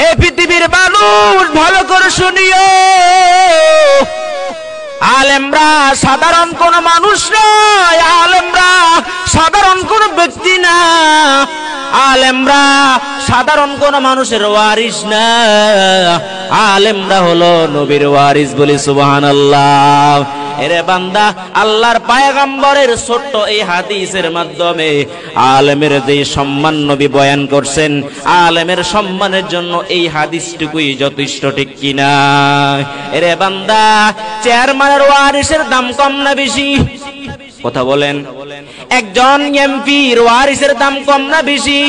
এই পৃথিবীর মানুষ ভালো করে শুনিও, আলেমরা সাধারণ কোন মানুষ নয়, আলেমরা সাধারণ কোন ব্যক্তি না, আলেমরা সাধারণ কোন মানুষের ওয়ারিস না, আলেমরা হলো নবীর ওয়ারিস। বলি সুবহানাল্লাহ। এরে বান্দা, আল্লাহর পয়গম্বরের ছোট্ট এই হাদিসের মাধ্যমে আলেমের যে সম্মান নবী বয়ান করছেন, আলেমের সম্মানের জন্য এই হাদিসটুকুই যথেষ্ট, ঠিক কিনা? এরে বান্দা, চেয়ারম্যানের ওয়ারিসের দাম কম না বেশি? কথা বলেন। একজন এমপির ওয়ারিসের দাম কম না বেশি?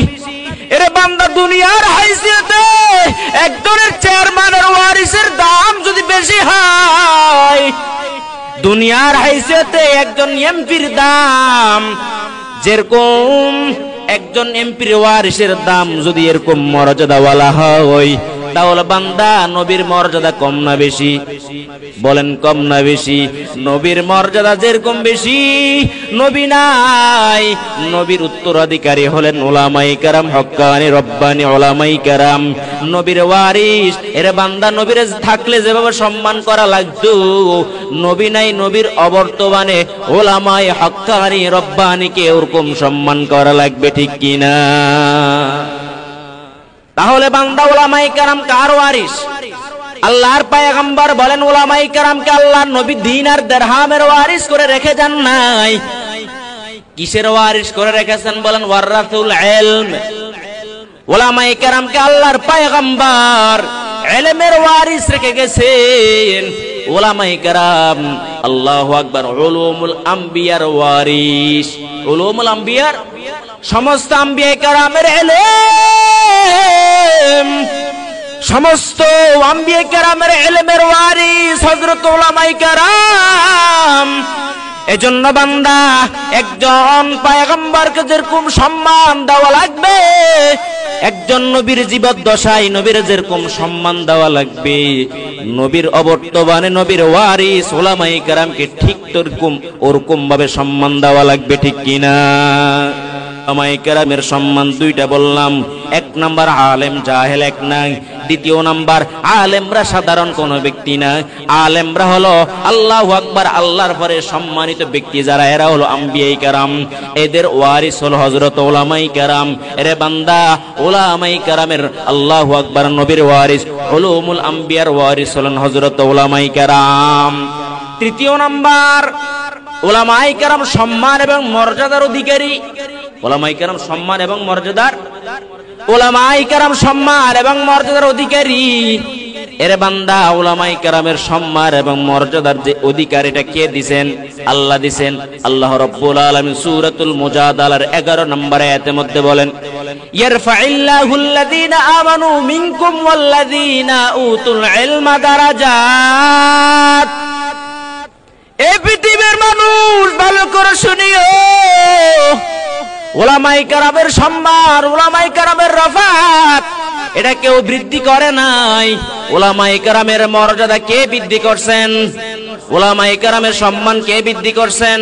এরে বান্দা, দুনিয়ার হাইসিয়তে একজনের চেয়ারম্যানের ওয়ারিসের দাম যদি বেশি হয়, দুনিয়ার হাইসিয়তে একজন এমপির দাম যেরকম, একজন এমপির ওয়ারিসের দাম যদি এরকম মর্যাদাওয়ালা হয়, তাহলে বান্দা নবীর মর্যাদা কম না বেশি? বলেন কম না বেশি? নবীর মর্যাদা যেরকম বেশি, নবী নাই, নবীর উত্তরাধিকারী হলেন উলামায়ে কেরাম, হক্কানি রব্বানি উলামায়ে কেরাম, নবীর ওয়ারিস। এর বান্দা, নবীর থাকলে যেভাবে সম্মান করা লাগতো, নবী নাই, নবীর অবর্তমানে উলামায়ে হক্কানি রব্বানিকে ওরকম সম্মান করা লাগবে, ঠিক কিনা? তাহলে বান্দা, উলামায়ে কেরাম কার ওয়ারিস? আল্লাহর পয়গম্বর বলেন উলামায়ে কেরামকে আল্লাহর নবী দিন আর দিরহামের ওয়ারিস করে রেখে যান নাই। কিসের ওয়ারিস করে রেখেছেন? বলেন ওয়ারাসুল ইলম। উলামায়ে কেরামকে আল্লাহর পয়গম্বর ইলমের ওয়ারিস রেখে গেছেন। উলামায়ে কেরাম, আল্লাহু আকবার, উলুমুল আম্বিয়ার ওয়ারিস। উলুমুল আম্বিয়ার, সমস্ত আম্বিয়া কেরামের ইলম, সমস্ত আম্বিয়া কেরামের ইলমের ওয়ারিস হযরত উলামায়ে কেরাম। এজন্য বান্দা, একজন পয়গম্বরকে যেরকম সম্মান দেওয়া লাগবে, একজন নবীর জীবদ্দশায় নবীর যেরকম সম্মান দেওয়া লাগবে, নবীর অবর্তমানে নবীর ওয়ারিস উলামায়ে কেরামকে ঠিক ওরকম ভাবে সম্মান দেওয়া লাগবে, ঠিক কিনা? উলামায়ে কেরামের সম্মান দুইটা বললাম। এক নাম্বার আলেম জাহেল এক নাই, দ্বিতীয় নাম্বার আলেমরা সাধারণ কোন ব্যক্তি না, আলেমরা হলো আল্লাহু আকবার, আল্লাহর পরে সম্মানিত ব্যক্তি যারা, এরা হলো আম্বিয়ায়ে কেরাম, এদের ওয়ারিস হলো হযরত উলামায়ে কেরাম। এরে বান্দা, উলামায়ে কেরামের আল্লাহু আকবার নবীর ওয়ারিস, উলুমুল আম্বিয়ার ওয়ারিস হলেন হযরত উলামায়ে কেরাম। তৃতীয় নাম্বার, উলামায়ে কেরাম সম্মান এবং মর্যাদার অধিকারী। উলামায়ে কেরাম সম্মান এবং মর্যাদার, উলামায়ে কেরাম সম্মান এবং মর্যাদার অধিকারী। এর বান্দা, উলামায়ে কেরামের সম্মান এবং মর্যাদার যে অধিকার, এটা কে দিবেন? আল্লাহ দিবেন। আল্লাহ রাব্বুল আলামিন সূরাতুল মুজাদালার 11 নম্বর আয়াতের মধ্যে বলেন, ইয়ারফাইল্লাহুল্লাযীনা আমানু মিনকুম ওয়াল্লাযীনা উতুল ইলমা দারাজাত। এই পৃথিবীর মানুষ ভালো করে শুনিও, উলামায়ে কেরামের সম্মান, উলামায়ে কেরামের রফাত, এটা কেউ বৃদ্ধি করে নাই। উলামায়ে কেরামের মর্যাদা কে বৃদ্ধি করছেন? উলামায়ে কেরামের সম্মান কে বৃদ্ধি করছেন?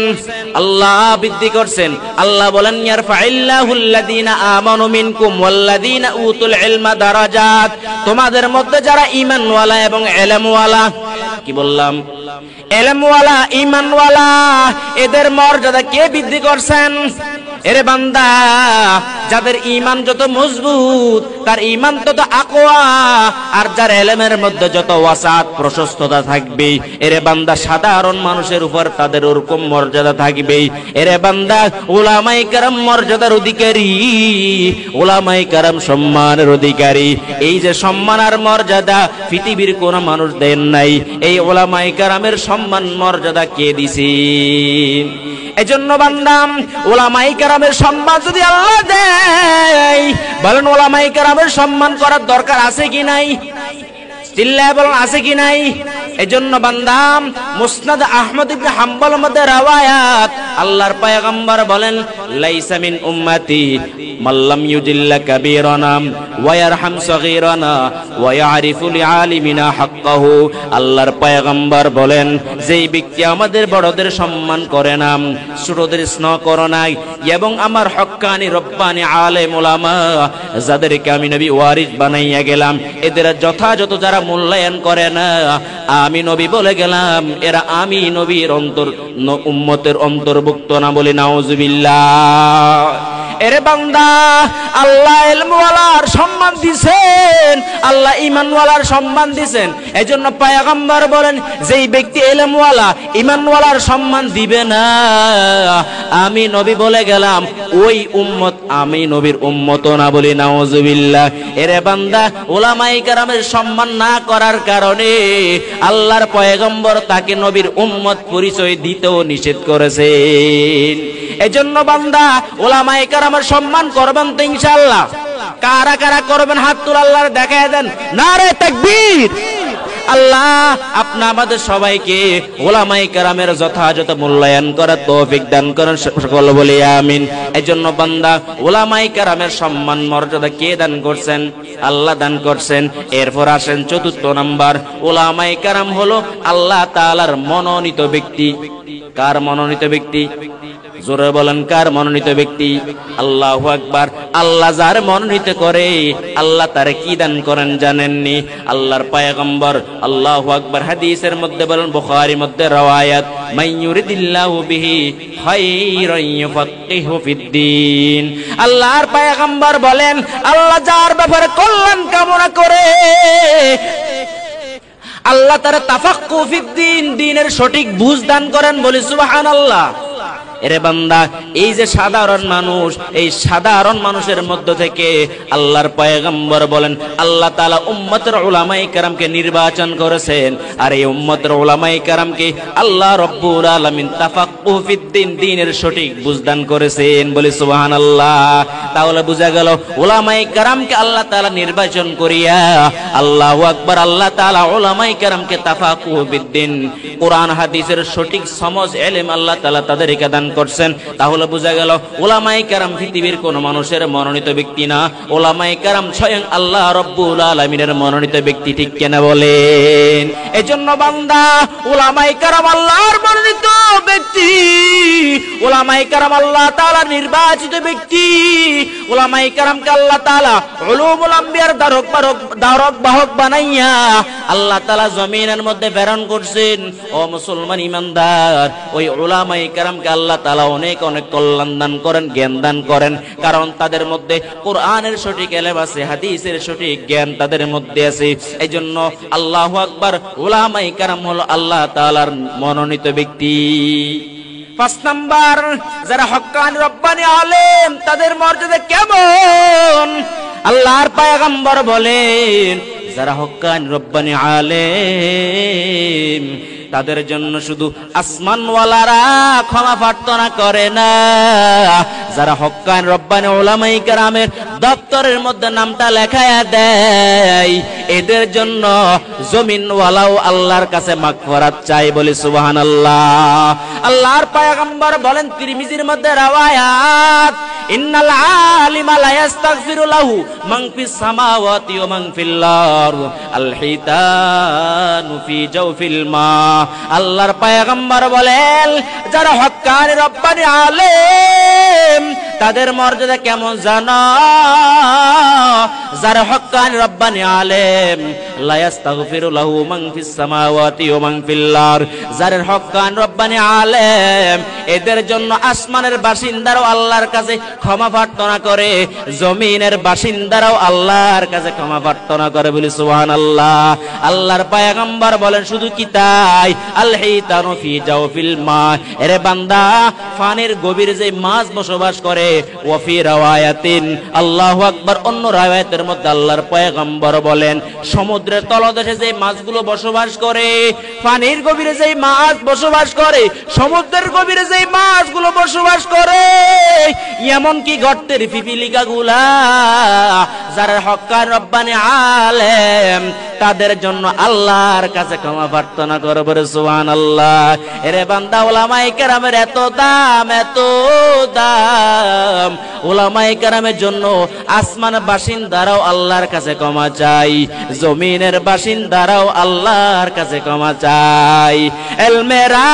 আল্লাহ বৃদ্ধি করছেন। আল্লাহ বলেন, ইয়ারফাইল্লাহুল্লাযীনা আমানু মিনকুম ওয়াল্লাযীনা উতুল ইলমা দারাজাত। তোমাদের মধ্যে যারা ঈমানওয়ালা এবং ইলমওয়ালা, কি বললাম? ইলমওয়ালা, ঈমানওয়ালা, এদের মর্যাদা কে বৃদ্ধি করছেন? এরে বান্দা, যাদের ঈমান যত মজবুত, তার ঈমান তত আকওয়া, আর যার ইলমের মধ্যে যত ওয়াসাত, প্রশস্ততা থাকবে, এরে বান্দা সাধারণ মানুষের উপর তাদের ওরকম মর্যাদা থাকবে। এরে বান্দা, উলামায়ে কেরাম মর্যাদার অধিকারী, উলামায়ে কেরাম সম্মানের অধিকারী। এই যে সম্মান আর মর্যাদা পৃথিবীর কোন মানুষ দেন নাই, এই উলামায়ে কেরামের সম্মান মর্যাদা কে দিছে? এজন্য বান্দা, উলামায়ে কেরামের সম্মান যদি আল্লাহ দেয়, বলেন উলামায়ে কেরামের সম্মান করার দরকার আছে কি নাই? চিল্লায় বলেন, আছে কি নাই? এজন্য বান্দাম মুসনাদ আহমদ ইবনে হাম্বল মধ্যে রাওয়ায়াত আল্লাহর পয়গম্বর বলেন লাইসা মিন উম্মতি মাল্লাম ইউজিল্লা কাবীরানা ওয়া ইয়ারহাম সগীরানা ওয়া ইয়ারিফু লিআলিমিনা হাক্কাহু। আল্লাহর পয়গম্বর বলেন যেই ব্যক্তি আমাদের বড়দের সম্মান করে না, ছোটদের স্নেহ করে না এবং আমার হক্কানি রব্বানি আলেম উলামা যাদেরকে আমি নবী ওয়ারিস বানাইয়া গেলাম এদের যথাযথ যারা মূল্যায়ন করে না, আমি নবী বলে গেলাম এরা আমি নবীর উম্মতের অন্তর্ভুক্ত না, বলি নাউজুবিল্লাহ। এরে বান্দা আল্লাহ ইলমওয়ালার সম্মান দিবেন, আল্লাহ ঈমানওয়ালার সম্মান দিবেন। এজন্য পয়গম্বর বলেন যেই ব্যক্তি ইলমওয়ালা ঈমানওয়ালার সম্মান দিবে না, আমি নবী বলে গেলাম ওই উম্মত আমি নবীর উম্মত না, বলি নাউজুবিল্লাহ। এরে বান্দা উলামায়ে কেরামের সম্মান না করার কারণে আল্লাহর পয়গম্বর তাকে নবীর উম্মত পরিচয় দিতেও নিষেধ করেছেন। এজন্য বান্দা উলামায়ে কেরামের সম্মান করবেন তো ইনশাআল্লাহ। কারা কারা করবেন হাত তুলে আল্লাহর দেখায় দেন, নারে তাকবীর। আল্লাহ আপনি আমাদের সবাইকে উলামায়ে কেরামের যথাযথ মূল্যায়ন করার তৌফিক দান করেন, সকল বলি আমিন। এজন্য বান্দা উলামায়ে কেরামের সম্মান মর্যাদা কে দান করছেন? আল্লাহ দান করছেন। এরপর আসেন চতুর্থ নাম্বার, উলামায়ে কেরাম হলো আল্লাহ তাআলার মনোনীত ব্যক্তি। কার মনোনীত ব্যক্তি? জোরে বলেন কার মনোনীত ব্যক্তি? আল্লাহু আকবার। আল্লাহ যার মনোনীত করে আল্লাহ তারে কি দান করেন জানেননি? আল্লাহর পয়গম্বর আল্লাহু আকবার হাদিসের মধ্যে বলেন, বুখারীর মধ্যে রওয়ায়াত, মাইয়ুরিদিল্লাহু বিহি খায়রান ইউফাক্কিহু ফিদ্দীন। আল্লাহর পয়গম্বর বলেন আল্লাহ যার ব্যাপারে কল্যাণ কামনা করে আল্লাহ তারা তাফাক্কুহু ফিদ্দীন, দ্বীনের সঠিক বুঝ দান করেন, বলি সুবহানাল্লাহ। এরে বান্দা এই যে সাধারণ মানুষ, এই সাধারণ মানুষের মধ্য থেকে আল্লাহর পয়গম্বর বলেন আল্লাহ তাআলা উম্মতের উলামায়ে কেরামকে নির্বাচন করেছেন, আর এই উম্মতের উলামায়ে কেরামকে আল্লাহ রাব্বুল আলামিন তাফাক্কুহু ফিদ্দীন, দ্বীনের সঠিক বুঝদান করেছেন, বলি সুবহানাল্লাহ। তাহলে বোঝা গেল উলামায়ে কেরামকে আল্লাহ তাআলা নির্বাচন করিয়া আল্লাহু আকবার আল্লাহ তাআলা উলামায়ে কেরামকে তাফাক্কুহু ফিদ্দীন, কোরআন হাদিসের সঠিক সমঝ ইলম আল্লাহ তাআলা তাদেরকে দান করছেন। তাহলে বোঝা গেল উলামায়ে কেরাম পৃথিবীর কোন মানুষের মনোনীত ব্যক্তি না, উলামায়ে কেরাম স্বয়ং আল্লাহ রাব্বুল আলামিনের মনোনীত ব্যক্তি, ঠিক কিনা বলেন? এজন্য বান্দা উলামায়ে কেরাম আল্লাহর মনোনীত ব্যক্তি, উলামায়ে কেরাম আল্লাহ তাআলার নির্বাচিত ব্যক্তি। উলামায়ে কেরামকে আল্লাহ তাআলা উলুমুল আম্বিয়ার ধারক বাহক বানাইয়া আল্লাহ তাআলা জমিনের মধ্যে প্রেরণ করছেন। ও মুসলমান ইমানদার, ওই উলামায়ে কেরামকে আল্লাহ তাআলা অনেক অনেক কল্যাণ দান করেন, জ্ঞান দান করেন, কারণ তাদের মধ্যে কোরআনের সঠিক ইলম আছে, হাদিসের সঠিক জ্ঞান তাদের মধ্যে আছে। এইজন্য আল্লাহু আকবার, উলামায়ে কেরাম হলো আল্লাহ তাআলার মনোনীত ব্যক্তি। 5 নাম্বার, যারা হক্কানি রব্বানি আলেম তাদের মর্যাদা কেমন? আল্লাহর পয়গম্বর বলেন যারা হক্কানি রব্বানি আলেম তাদের জন্য শুধু আসমানওয়ালারা ক্ষমা প্রার্থনা করে না, যারা হক্কানি রব্বানি উলামায়ে কেরামের দপ্তরের মধ্যে নামটা লেখায়া দেয় এদের জন্য জমিনওয়ালাও আল্লাহর কাছে মাগফিরাত চাই, বলি সুবহানাল্লাহ। আল্লাহর পয়গম্বর বলেন তিরমিজির মধ্যে রাওয়ায়াত, ইন্নাল আলিমা লা ইস্তাগফিরু লাহু মান ফিস সামাওয়াতি ওয়া মান ফিল আরদ আল হিতানু ফি জাওফিল মা। আল্লাহর পয়গম্বর বলেন যারা হক্কানি রব্বানি আলেম তাদের মর্যাদা কেমন জানো? যারা হক্কানি রব্বানি আলেম লা ইস্তাগফিরু লাহু মান ফিস সামাওয়াতি ওয়া মান ফিল আরদ, যারা হক্কানি রব্বানি আলেম এদের জন্য আসমানের বাসিন্দারাও আল্লাহর কাছে ক্ষমা প্রার্থনা করে, জমিনের বাসিন্দারাও আল্লাহর কাছে ক্ষমা প্রার্থনা করে, বলি সুবহানাল্লাহ। আল্লাহর পয়গম্বর বলেন শুধু কি তাই, আল হিতানু ফি জাওফিল মা, এরে বান্দা পানির গভীরে যে মাছ বসবাস করে, ওয়া ফি রাওয়ায়াতিন, আল্লাহু আকবার, অন্য রাওয়ায়াতের মধ্যে আল্লাহর পয়গম্বর বলেন সমুদ্রের তলদেশে যে মাছগুলো বসবাস করে, পানির গভীরে যে মাছ বসবাস করে, সমুদ্রের গভীরে যে মাছগুলো বসবাস করে, এমনকি গর্তের পিপিলিকাগুলা যারা হক্কানি রব্বানি আলেম তাদের জন্য আল্লাহর কাছে ক্ষমা প্রার্থনা করব সুবহানাল্লাহ এরে বান্দা উলামায়ে কেরামের এত দাম উলামায়ে কেরামের জন্য আসমান বাসিন্দারাও আল্লাহর কাছে ক্ষমা চাই জমিনের বাসিন্দারাও আল্লাহর কাছে ক্ষমা চাই এলমেরা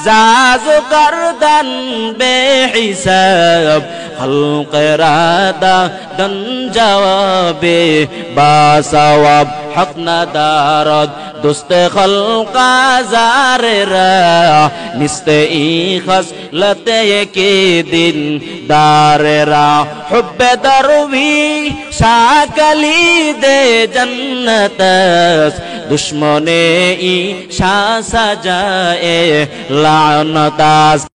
জাজ করদান বেহিসাব খলকেরাদা দন জবাবে বাসওয়াব হক নাদারদ দুস্তে খলকা জারেরা নিস্তে ই খসলতে কি দিন দারেরা হুব্বে দরবি শাকলি দে জন্নতস দুশ্মনে ই শা সাজায়ে লানতাস